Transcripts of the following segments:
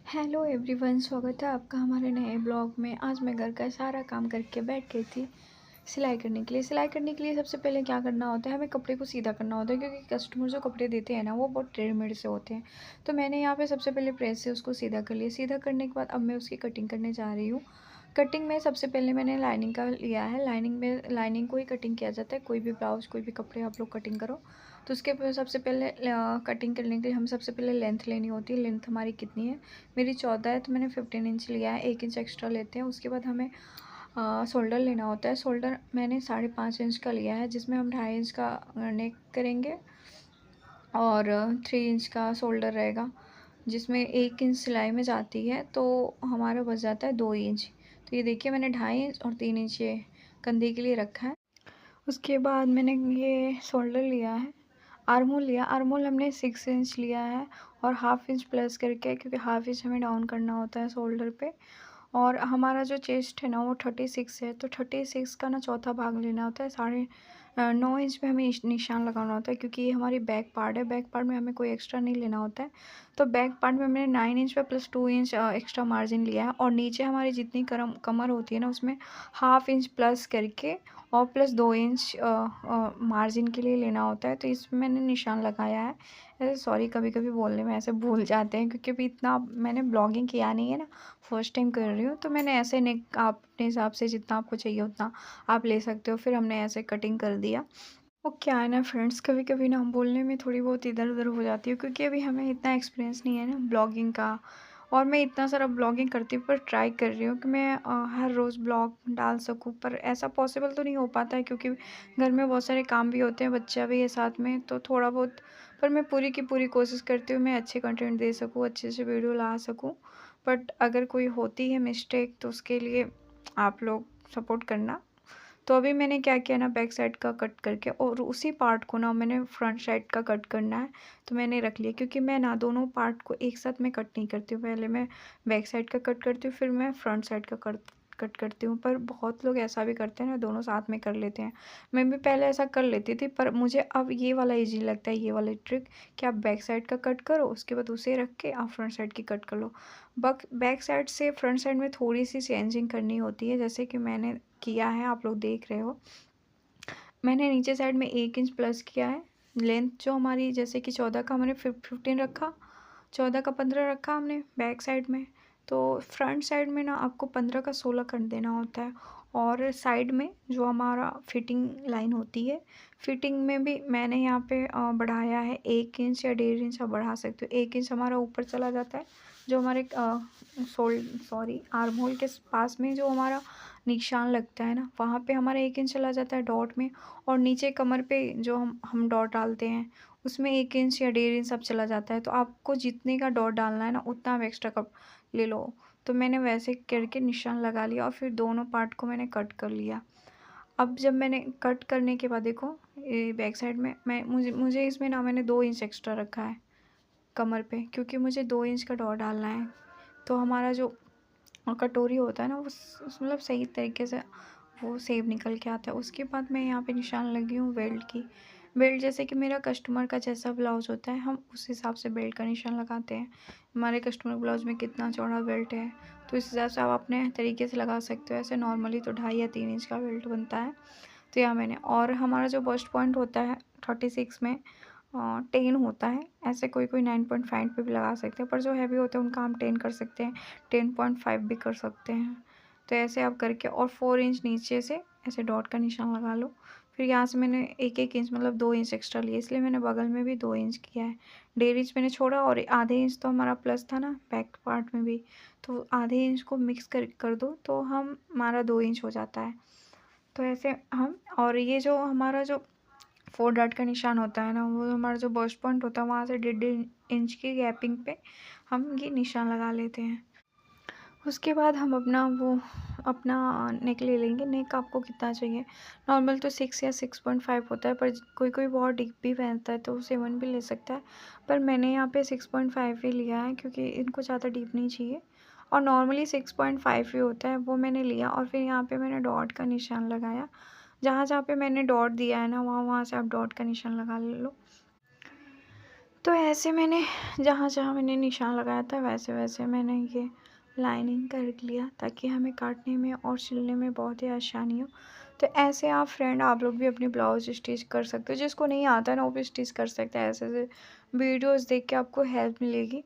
Hello everyone, स्वागत है आपका हमारे नए ब्लॉग में। आज मैं घर का सारा काम करके बैठ गई थी सिलाई करने के लिए। सबसे पहले क्या करना होता है, हमें कपड़े को सीधा करना होता है, क्योंकि कस्टमर जो कपड़े देते हैं ना वो बहुत रेडीमेड से होते हैं। तो मैंने यहाँ पे सबसे पहले प्रेस से उसको सीधा कर लिया। सीधा करने के बाद अब मैं उसकी कटिंग करने जा रही हूँ। कटिंग में सबसे पहले मैंने लाइनिंग का लिया है। लाइनिंग को ही कटिंग किया जाता है। कोई भी ब्लाउज, कोई भी कपड़े आप लोग कटिंग करो तो उसके सबसे पहले कटिंग करने के लिए हम सबसे पहले लेंथ लेनी होती है। लेंथ हमारी कितनी है, मेरी 14 है तो मैंने 15 इंच लिया है। 1 इंच एक्स्ट्रा लेते हैं। उसके बाद हमें शोल्डर लेना होता है। शोल्डर मैंने 5.5 इंच का लिया है, जिसमें हम 2.5 इंच का नेक करेंगे और 3 इंच का शोल्डर रहेगा, जिसमें 1 इंच सिलाई में जाती है तो हमारा बच जाता है 2 इंच। तो ये देखिए, मैंने 2.5 इंच और 3 इंच ये कंधे के लिए रखा है। उसके बाद मैंने ये शोल्डर लिया है। आर्महोल हमने 6 इंच लिया है और हाफ इंच प्लस करके, क्योंकि हाफ इंच हमें डाउन करना होता है शोल्डर पे। और हमारा जो चेस्ट है ना वो 36 है, तो 36 का ना चौथा भाग लेना होता है। 9.5 इंच पे हमें निशान लगाना होता है, क्योंकि ये हमारी बैक पार्ट है। बैक पार्ट में हमें कोई एक्स्ट्रा नहीं लेना होता है। तो बैक पार्ट में मैंने 9 इंच पे प्लस 2 इंच एक्स्ट्रा मार्जिन लिया है। और नीचे हमारी जितनी कमर होती है ना उसमें हाफ इंच प्लस करके और प्लस 2 इंच मार्जिन के लिए लेना होता है। तो इसमें मैंने निशान लगाया है। ऐसे सॉरी, कभी कभी बोलने में ऐसे भूल जाते हैं, क्योंकि अभी इतना मैंने ब्लॉगिंग किया नहीं है ना, फर्स्ट टाइम कर रही हूँ। तो मैंने ऐसे नेक आप अपने हिसाब से जितना आपको चाहिए उतना आप ले सकते हो। फिर हमने ऐसे कटिंग कर दिया। वो क्या है ना फ्रेंड्स, कभी कभी ना बोलने में थोड़ी बहुत इधर उधर हो जाती है, क्योंकि अभी हमें इतना एक्सपीरियंस नहीं है ना ब्लॉगिंग का। और मैं इतना सारा ब्लॉगिंग करती हूँ, पर ट्राई कर रही हूँ कि मैं हर रोज़ ब्लॉग डाल सकूँ। पर ऐसा पॉसिबल तो नहीं हो पाता है, क्योंकि घर में बहुत सारे काम भी होते हैं, बच्चा भी है साथ में, तो थोड़ा बहुत। पर मैं पूरी की पूरी कोशिश करती हूँ मैं अच्छे कंटेंट दे सकूँ, अच्छे से वीडियो ला सकूँ। बट अगर कोई होती है मिस्टेक तो उसके लिए आप लोग सपोर्ट करना। तो अभी मैंने क्या किया ना, बैक साइड का कट करके और उसी पार्ट को ना मैंने फ्रंट साइड का कट करना है तो मैंने रख लिया। क्योंकि मैं ना दोनों पार्ट को एक साथ में कट नहीं करती हूँ। पहले मैं बैक साइड का कट करती हूँ, फिर मैं फ्रंट साइड का कट करती हूँ। पर बहुत लोग ऐसा भी करते हैं ना, दोनों साथ में कर लेते हैं। मैं भी पहले ऐसा कर लेती थी, पर मुझे अब ये वाला ईजी लगता है, ये वाला ट्रिक कि आप बैक साइड का कट करो, उसके बाद उसे रख के आप फ्रंट साइड की कट कर लो। बैक साइड से फ्रंट साइड में थोड़ी सी चेंजिंग करनी होती है, जैसे कि मैंने किया है, आप लोग देख रहे हो। मैंने नीचे साइड में 1 इंच प्लस किया है। लेंथ जो हमारी, जैसे कि 14 का हमने 15 रखा, 14 का 15 रखा हमने बैक साइड में। तो फ्रंट साइड में ना आपको 15 का 16 कर देना होता है। और साइड में जो हमारा फिटिंग लाइन होती है, फिटिंग में भी मैंने यहाँ पे बढ़ाया है 1 इंच या 1.5 इंच आप बढ़ा सकते हो। 1 इंच हमारा ऊपर चला जाता है, जो हमारे आर्म होल के पास में जो हमारा निशान लगता है ना, वहाँ पे हमारा 1 इंच चला जाता है डॉट में। और नीचे कमर पे जो हम डॉट डालते हैं उसमें 1 इंच या 1.5 इंच सब चला जाता है। तो आपको जितने का डॉट डालना है ना उतना आप एक्स्ट्रा कप ले लो। तो मैंने वैसे करके निशान लगा लिया और फिर दोनों पार्ट को मैंने कट कर लिया। अब जब मैंने कट करने के बाद देखो, ये बैक साइड में मुझे इसमें ना मैंने 2 इंच एक्स्ट्रा रखा है कमर पे, क्योंकि मुझे 2 इंच का डॉट डालना है। तो हमारा जो कटोरी होता है ना वो मतलब सही तरीके से वो सेब निकल के आता है। उसके बाद मैं यहाँ पे निशान लगी हूँ बेल्ट की। बेल्ट जैसे कि मेरा कस्टमर का जैसा ब्लाउज़ होता है, हम उस हिसाब से बेल्ट का निशान लगाते हैं। हमारे कस्टमर ब्लाउज़ में कितना चौड़ा बेल्ट है तो इस हिसाब से आप अपने तरीके से लगा सकते हो। ऐसे नॉर्मली तो 2.5 या 3 इंच का बेल्ट बनता है। तो यहाँ मैंने, और हमारा जो बस्ट पॉइंट होता है 36 में 10 होता है। ऐसे कोई कोई 9.5 पे भी लगा सकते हैं, पर जो हैवी होते हैं उनका हम 10 कर सकते हैं, 10.5 भी कर सकते हैं। तो ऐसे आप करके और 4 इंच नीचे से ऐसे डॉट का निशान लगा लो। फिर यहाँ से मैंने 1 इंच मतलब 2 इंच एक्स्ट्रा लिए, इसलिए मैंने बगल में भी 2 इंच किया है। 1.5 इंच मैंने छोड़ा और आधे इंच तो हमारा प्लस था ना बैक पार्ट में भी, तो आधे इंच को मिक्स कर दो तो हमारा 2 इंच हो जाता है। तो ऐसे हम, और ये जो हमारा जो 4 डॉट का निशान होता है ना, वो हमारा जो बस्ट पॉइंट होता है वहाँ से 1.5 इंच की गैपिंग पे हम ये निशान लगा लेते हैं। उसके बाद हम अपना नेक ले लेंगे। नेक आपको कितना चाहिए, नॉर्मल तो 6 या 6.5 होता है, पर कोई कोई बहुत डीप भी पहनता है तो वो 7 भी ले सकता है। पर मैंने यहाँ पे 6.5 ही लिया है, क्योंकि इनको ज़्यादा डीप नहीं चाहिए। और नॉर्मली 6.5 ही होता है, वो मैंने लिया। और फिर यहाँ पे मैंने डॉट का निशान लगाया। जहाँ जहाँ पे मैंने डॉट दिया है ना, वहाँ वहाँ से आप डॉट का निशान लगा लो। तो ऐसे मैंने जहाँ जहाँ मैंने निशान लगाया था वैसे वैसे मैंने ये लाइनिंग कर लिया, ताकि हमें काटने में और सिलने में बहुत ही आसानी हो। तो ऐसे आप फ्रेंड आप लोग भी अपनी ब्लाउज स्टिच कर सकते हो, जिसको नहीं आता है ना वो भी स्टिच कर सकते हैं। ऐसे ऐसे वीडियोस देख के आपको हेल्प मिलेगी।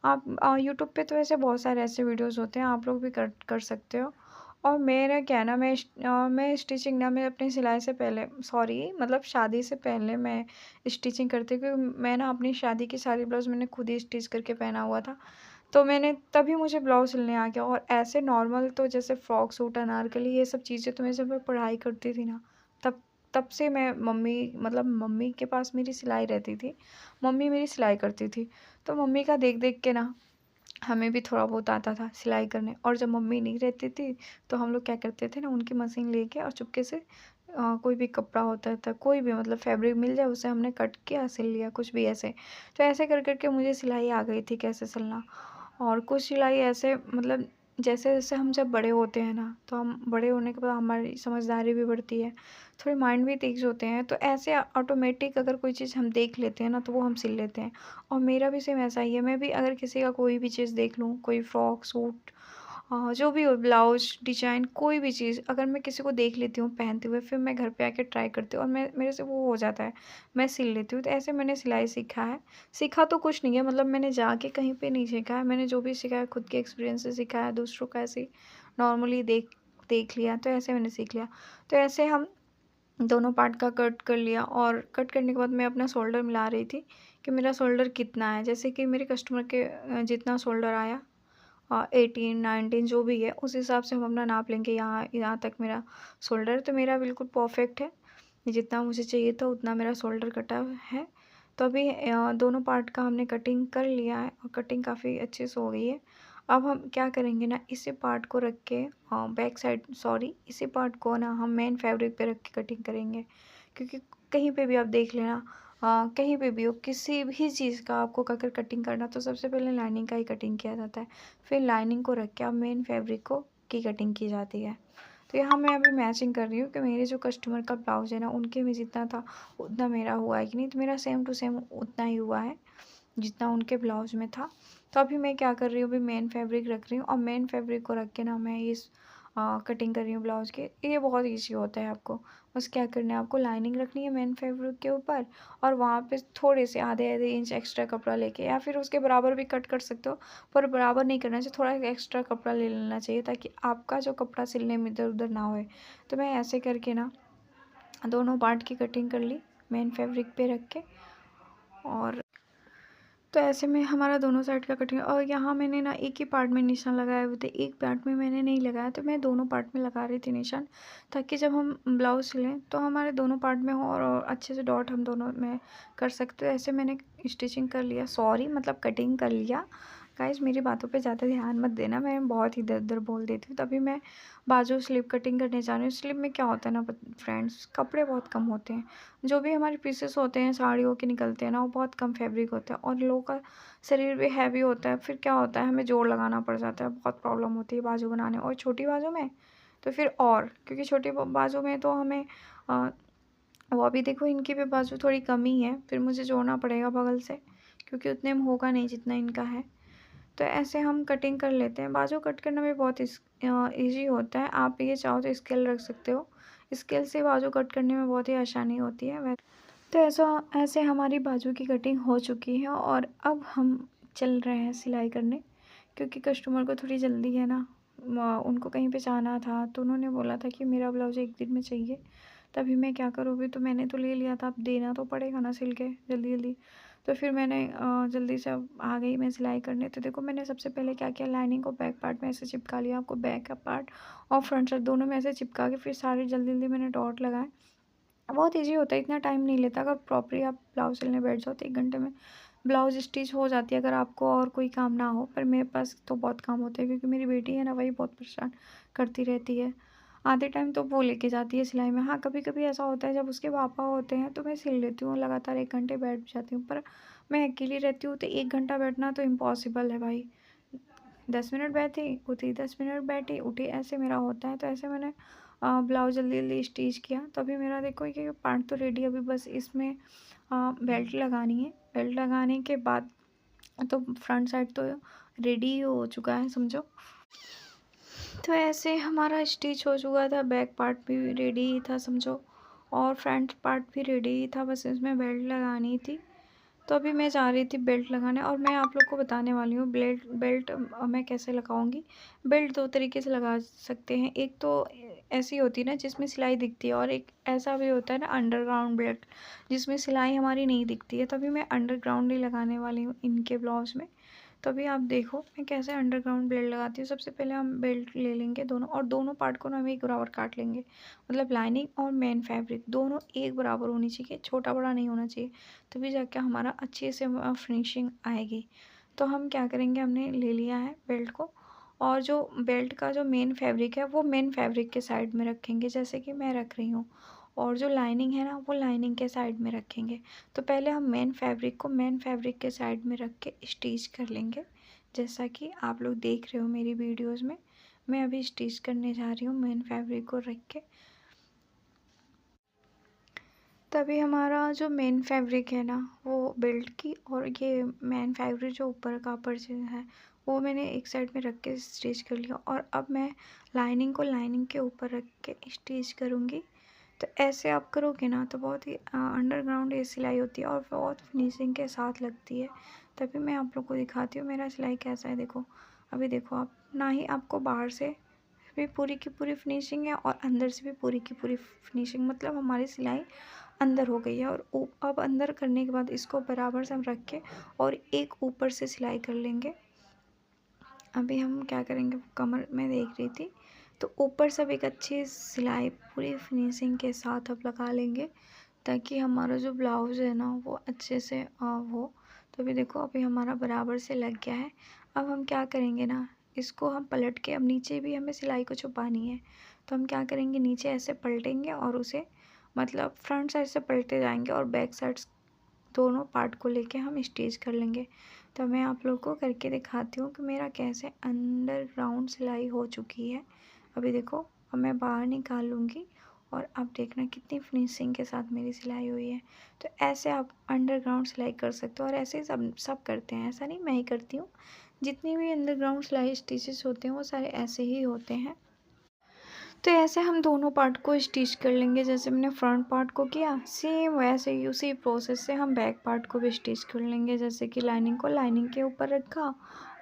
आप यूट्यूब पे तो ऐसे बहुत सारे ऐसे वीडियोस होते हैं, आप लोग भी कर कर सकते हो। और मेरा क्या है ना, मैं स्टिचिंग ना, मैं अपनी सिलाई से पहले, सॉरी मतलब शादी से पहले मैं स्टिचिंग करती हूँ, क्योंकि मैं ना अपनी शादी की सारी ब्लाउज़ मैंने खुद ही स्टिच करके पहना हुआ था। तो मैंने तभी मुझे ब्लाउज़ सिलने आ गया। और ऐसे नॉर्मल तो जैसे फ्रॉक सूट, अनारकली, ये सब चीज़ें तो मैं जब मैं पढ़ाई करती थी ना, तब तब से मैं मम्मी के पास मेरी सिलाई रहती थी। मम्मी मेरी सिलाई करती थी, तो मम्मी का देख देख के ना हमें भी थोड़ा बहुत आता था सिलाई करने। और जब मम्मी नहीं रहती थी तो हम लोग क्या करते थे ना, उनकी मशीन लेके और चुपके से कोई भी कपड़ा होता था, कोई भी मतलब फैब्रिक मिल जाए, उसे हमने कट किया, सिल लिया, कुछ भी ऐसे। तो ऐसे कर करके मुझे सिलाई आ गई थी कैसे सिलना। और कुछ सिलाई ऐसे मतलब जैसे जैसे हम जब बड़े होते हैं ना, तो हम बड़े होने के बाद हमारी समझदारी भी बढ़ती है, थोड़ी माइंड भी तेज होते हैं, तो ऐसे ऑटोमेटिक अगर कोई चीज़ हम देख लेते हैं ना तो वो हम सिल लेते हैं। और मेरा भी सेम ऐसा ही है, मैं भी अगर किसी का कोई भी चीज़ देख लूँ, कोई फ्रॉक सूट, जो भी हो, ब्लाउज डिजाइन, कोई भी चीज़ अगर मैं किसी को देख लेती हूँ पहनते हुए, फिर मैं घर पे आके ट्राई करती हूँ और मैं मेरे से वो हो जाता है, मैं सिल लेती हूँ। तो ऐसे मैंने सिलाई सीखा है। सीखा तो कुछ नहीं है, मतलब मैंने जाके कहीं पे नहीं सीखा है, मैंने जो भी सीखा है खुद के एक्सपीरियंस से सीखा है, दूसरों का ऐसे नॉर्मली देख देख लिया, तो ऐसे मैंने सीख लिया। तो ऐसे हम दोनों पार्ट का कट कर लिया, और कट करने के बाद मैं अपना शोल्डर मिला रही थी कि मेरा शोल्डर कितना है। जैसे कि मेरे कस्टमर के जितना शोल्डर आया, 18 19 जो भी है, उस हिसाब से हम अपना नाप लेंगे। यहाँ यहाँ तक मेरा शोल्डर, तो मेरा बिल्कुल परफेक्ट है, जितना मुझे चाहिए था उतना मेरा शोल्डर कटा है। तो अभी दोनों पार्ट का हमने कटिंग कर लिया है और कटिंग काफ़ी अच्छे से हो गई है। अब हम क्या करेंगे ना, इसी पार्ट को रख के बैक साइड, सॉरी, इसी पार्ट को ना हम मेन फैब्रिक पे रख के कटिंग करेंगे। क्योंकि कहीं पे भी आप देख लेना, कहीं पे भी हो, किसी भी चीज़ का आपको अगर कटिंग करना, तो सबसे पहले लाइनिंग का ही कटिंग किया जाता है, फिर लाइनिंग को रख के अब मेन फैब्रिक को की कटिंग की जाती है। तो यहाँ मैं अभी मैचिंग कर रही हूँ कि मेरे जो कस्टमर का ब्लाउज है ना, उनके में जितना था उतना मेरा हुआ है कि नहीं। तो मेरा सेम टू सेम उतना ही हुआ है जितना उनके ब्लाउज में था। तो अभी मैं क्या कर रही हूँ, अभी मेन फैब्रिक रख रही हूँ, और मेन फैब्रिक को रख के ना मैं इस कटिंग कर रही हूँ ब्लाउज के। ये बहुत ईजी होता है, आपको बस क्या करना है, आपको लाइनिंग रखनी है मेन फैब्रिक के ऊपर, और वहाँ पे थोड़े से आधे आधे इंच एक्स्ट्रा कपड़ा लेके, या फिर उसके बराबर भी कट कर सकते हो, पर बराबर नहीं करना चाहिए, थोड़ा एक्स्ट्रा कपड़ा ले लेना चाहिए, ताकि आपका जो कपड़ा सिलने में इधर उधर ना होए। तो मैं ऐसे करके ना दोनों पार्ट की कटिंग कर ली मेन फैब्रिक पे रख के। और तो ऐसे में हमारा दोनों साइड का कटिंग, और यहाँ मैंने ना एक ही पार्ट में निशान लगाए हुए थे, एक पार्ट में मैंने नहीं लगाया, तो मैं दोनों पार्ट में लगा रही थी निशान, ताकि जब हम ब्लाउज सिलें तो हमारे दोनों पार्ट में हो, और अच्छे से डॉट हम दोनों में कर सकते हो। ऐसे मैंने स्टिचिंग कर लिया, सॉरी मतलब कटिंग कर लिया। गाइस मेरी बातों पे ज़्यादा ध्यान मत देना, मैं बहुत ही इधर उधर बोल देती हूँ। तभी मैं बाजू स्लिप कटिंग करने जा रही हूँ। स्लिप में क्या होता है ना फ्रेंड्स, कपड़े बहुत कम होते हैं, जो भी हमारे पीसेस होते हैं साड़ियों के निकलते हैं ना, वो बहुत कम फैब्रिक होता है, और लोगों का शरीर भी हैवी होता है। फिर क्या होता है, हमें जोड़ लगाना पड़ जाता है, बहुत प्रॉब्लम होती है बाजू बनाने, और छोटी बाजू में तो फिर और, क्योंकि छोटी बाजू में तो हमें अ, वो अभी देखो इनकी भी बाजू थोड़ी कम ही है, फिर मुझे जोड़ना पड़ेगा बगल से, क्योंकि उतने में होगा नहीं जितना इनका है। तो ऐसे हम कटिंग कर लेते हैं। बाजू कट करना भी बहुत ईजी होता है, आप ये चाहो तो स्केल रख सकते हो, स्केल से बाजू कट करने में बहुत ही आसानी होती है। तो ऐसा ऐसे हमारी बाजू की कटिंग हो चुकी है, और अब हम चल रहे हैं सिलाई करने, क्योंकि कस्टमर को थोड़ी जल्दी है ना, उनको कहीं पे जाना था, तो उन्होंने बोला था कि मेरा ब्लाउज एक दिन में चाहिए। तभी मैं क्या करूँ, भी तो मैंने तो ले लिया था, अब देना तो पड़ेगा ना सिल के जल्दी जल्दी। तो फिर मैंने जल्दी से अब आ गई मैं सिलाई करने। तो देखो मैंने सबसे पहले क्या किया, लाइनिंग को बैक पार्ट में ऐसे चिपका लिया, आपको बैक का पार्ट और फ्रंट साइड दोनों में ऐसे चिपका के फिर सारे जल्दी जल्दी मैंने डॉट लगाए। बहुत ईजी होता है, इतना टाइम नहीं लेता। अगर प्रॉपरली आप ब्लाउज सिलने बैठ जाओ तो 1 घंटे में ब्लाउज स्टिच हो जाती है, अगर आपको और कोई काम ना हो। पर मेरे पास तो बहुत काम होते हैं, क्योंकि मेरी बेटी है ना, वही बहुत परेशान करती रहती है। आधे टाइम तो वो लेके जाती है सिलाई में। हाँ, कभी कभी ऐसा होता है जब उसके पापा होते हैं तो मैं सिल लेती हूँ, लगातार 1 घंटे बैठ जाती हूँ। पर मैं अकेली रहती हूँ तो 1 घंटा बैठना तो इम्पॉसिबल है भाई। 10 मिनट बैठी उठी, 10 मिनट बैठी उठी, ऐसे मेरा होता है। तो ऐसे मैंने ब्लाउज जल्दी जल्दी स्टिच किया। तो अभी मेरा देखो ये पार्ट तो रेडी, अभी बस इसमें बेल्ट लगानी है। बेल्ट लगाने के बाद तो फ्रंट साइड तो रेडी हो चुका है समझो। तो ऐसे हमारा स्टिच हो चुका था, बैक पार्ट भी रेडी ही था समझो, और फ्रंट पार्ट भी रेडी ही था, बस इसमें बेल्ट लगानी थी। तो अभी मैं जा रही थी बेल्ट लगाने, और मैं आप लोग को बताने वाली हूँ बेल्ट बेल्ट मैं कैसे लगाऊंगी। बेल्ट दो तरीके से लगा सकते हैं, एक तो ऐसी होती है ना जिसमें सिलाई दिखती है, और एक ऐसा भी होता है ना अंडरग्राउंड बेल्ट जिसमें सिलाई हमारी नहीं दिखती है। तो अभी मैं अंडरग्राउंड ही लगाने वाली हूँ इनके ब्लाउज में। तो अभी आप देखो मैं कैसे अंडरग्राउंड बेल्ट लगाती हूँ। सबसे पहले हम बेल्ट ले लेंगे दोनों, और दोनों पार्ट को ना हम एक बराबर काट लेंगे, मतलब लाइनिंग और मेन फैब्रिक दोनों एक बराबर होनी चाहिए, छोटा बड़ा नहीं होना चाहिए, तभी जाके हमारा अच्छे से फिनिशिंग आएगी। तो हम क्या करेंगे, हमने ले लिया है बेल्ट को, और जो बेल्ट का जो मेन फैब्रिक है वो मेन फैब्रिक के साइड में रखेंगे, जैसे कि मैं रख रही हूँ, और जो लाइनिंग है ना वो लाइनिंग के साइड में रखेंगे। तो पहले हम मेन फैब्रिक को मेन फैब्रिक के साइड में रख के स्टिच कर लेंगे, जैसा कि आप लोग देख रहे हो मेरी वीडियोस में। मैं अभी स्टिच करने जा रही हूँ मेन फैब्रिक को रख के। तभी हमारा जो मेन फैब्रिक है ना वो बेल्ट की, और ये मेन फैब्रिक जो ऊपर का पर्चन है वो मैंने एक साइड में रख के स्टिच कर लिया, और अब मैं लाइनिंग को लाइनिंग के ऊपर रख के स्टिच करूँगी। तो ऐसे आप करोगे ना तो बहुत ही अंडरग्राउंड ये सिलाई होती है, और बहुत फिनिशिंग के साथ लगती है। तभी मैं आप लोग को दिखाती हूँ मेरा सिलाई कैसा है। देखो अभी देखो आप, ना ही आपको बाहर से भी पूरी की पूरी फिनिशिंग है और अंदर से भी पूरी की पूरी फिनिशिंग, मतलब हमारी सिलाई अंदर हो गई है। और अब अंदर करने के बाद इसको बराबर से हम रख के और एक ऊपर से सिलाई कर लेंगे। अभी हम क्या करेंगे, कमर में देख रही थी, तो ऊपर से एक अच्छी सिलाई पूरी फिनिशिंग के साथ अब लगा लेंगे, ताकि हमारा जो ब्लाउज़ है ना वो अच्छे से हो। तो अभी देखो अभी हमारा बराबर से लग गया है। अब हम क्या करेंगे ना, इसको हम पलट के, अब नीचे भी हमें सिलाई को छुपानी है, तो हम क्या करेंगे, नीचे ऐसे पलटेंगे और उसे मतलब फ्रंट साइड से पलटे जाएंगे, और बैक साइड दोनों पार्ट को लेके हम स्टिच कर लेंगे। तो मैं आप लोग को करके दिखाती हूँ कि मेरा कैसे अंडरग्राउंड सिलाई हो चुकी है। अभी देखो अब मैं बाहर निकाल लूँगी, और अब देखना कितनी फिनिशिंग के साथ मेरी सिलाई हुई है। तो ऐसे आप अंडरग्राउंड सिलाई कर सकते हो, और ऐसे ही सब सब करते हैं, ऐसा नहीं मैं ही करती हूँ। जितनी भी अंडरग्राउंड सिलाई स्टिचेस होते हैं वो सारे ऐसे ही होते हैं। तो ऐसे हम दोनों पार्ट को स्टिच कर लेंगे, जैसे मैंने फ्रंट पार्ट को किया सेम वैसे ही उसी प्रोसेस से हम बैक पार्ट को भी स्टिच कर लेंगे। जैसे कि लाइनिंग को लाइनिंग के ऊपर रखा,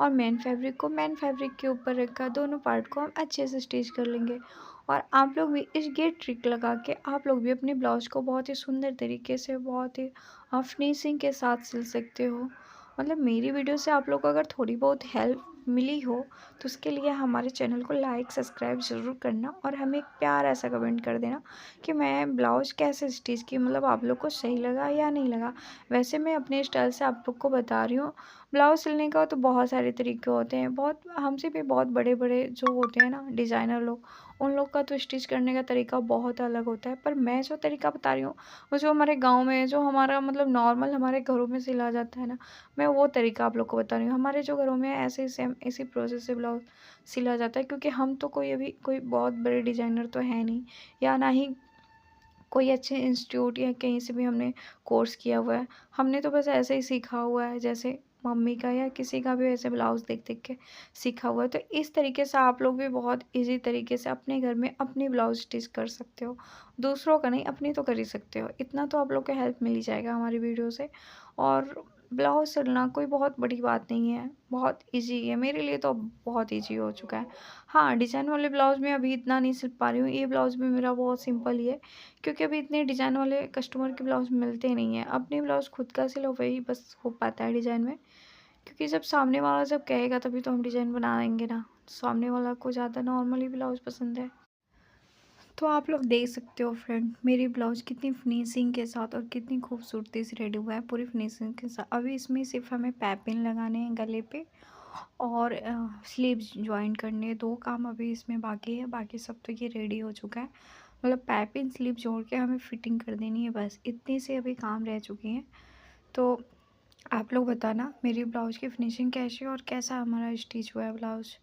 और मेन फैब्रिक को मेन फैब्रिक के ऊपर रखा, दोनों पार्ट को हम अच्छे से स्टिच कर लेंगे। और आप लोग भी इस ये ट्रिक लगा के आप लोग भी अपने ब्लाउज को बहुत ही सुंदर तरीके से, बहुत ही फिनिशिंग के साथ सिल सकते हो। मतलब मेरी वीडियो से आप लोग को अगर थोड़ी बहुत हेल्प मिली हो तो उसके लिए हमारे चैनल को लाइक सब्सक्राइब ज़रूर करना, और हमें एक प्यारा सा कमेंट कर देना कि मैं ब्लाउज़ कैसे स्टिच की, मतलब आप लोग को सही लगा या नहीं लगा। वैसे मैं अपने स्टाइल से आप लोग को बता रही हूँ। ब्लाउज़ सिलने का तो बहुत सारे तरीके होते हैं, बहुत हमसे भी बहुत बड़े बड़े जो होते हैं ना डिज़ाइनर लोग, उन लोग का तो स्टिच करने का तरीका बहुत अलग होता है। पर मैं जो तरीका बता रही हूँ वो जो हमारे गाँव में, जो हमारा मतलब नॉर्मल हमारे घरों में सिला जाता है ना, मैं वो तरीका आप लोग को बता रही हूँ। हमारे जो घरों में ऐसे ही सेम इसी प्रोसेस से ब्लाउज सिला जाता है, क्योंकि हम तो कोई अभी कोई बहुत बड़े डिज़ाइनर तो है नहीं, या ना ही कोई अच्छे इंस्टीट्यूट या कहीं से भी हमने कोर्स किया हुआ है। हमने तो बस ऐसे ही सीखा हुआ है, जैसे मम्मी का या किसी का भी ऐसे ब्लाउज़ देख देख के सीखा हुआ है। तो इस तरीके से आप लोग भी बहुत इजी तरीके से अपने घर में अपनी ब्लाउज स्टिच कर सकते हो। दूसरों का नहीं, अपनी तो कर ही सकते हो। इतना तो आप लोग को हेल्प मिल ही जाएगा हमारी वीडियो से। और ब्लाउज़ सिलना कोई बहुत बड़ी बात नहीं है, बहुत ईज़ी है। मेरे लिए तो अब बहुत ईज़ी हो चुका है। हाँ, डिज़ाइन वाले ब्लाउज़ में अभी इतना नहीं सिल पा रही हूँ। ये ब्लाउज़ भी मेरा बहुत सिंपल ही है, क्योंकि अभी इतने डिज़ाइन वाले कस्टमर के ब्लाउज़ मिलते नहीं हैं। अपने ब्लाउज़ खुद का सिलो वही बस हो पाता है डिज़ाइन में, क्योंकि जब सामने वाला जब कहेगा तभी तो हम डिज़ाइन बनाएँगे ना। सामने वाला को ज़्यादा नॉर्मल ही ब्लाउज़ पसंद है। तो आप लोग देख सकते हो फ्रेंड, मेरी ब्लाउज़ कितनी फिनिशिंग के साथ और कितनी खूबसूरती से रेडी हुआ है, पूरी फिनिशिंग के साथ। अभी इसमें सिर्फ हमें पैपिन लगाने हैं गले पे, और स्लीव्स जॉइन करने हैं। 2 काम अभी इसमें बाकी है, बाकी सब तो ये रेडी हो चुका है। मतलब पैपिन स्लीव जोड़ के हमें फिटिंग कर देनी है, बस इतनी से अभी काम रह चुकी हैं। तो आप लोग बताना मेरी ब्लाउज़ की फिनिशिंग कैसी है और कैसा हमारा स्टिच हुआ है ब्लाउज़।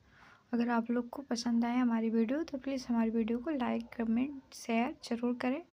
अगर आप लोग को पसंद आए हमारी वीडियो तो प्लीज़ हमारी वीडियो को लाइक, कमेंट, शेयर ज़रूर करें।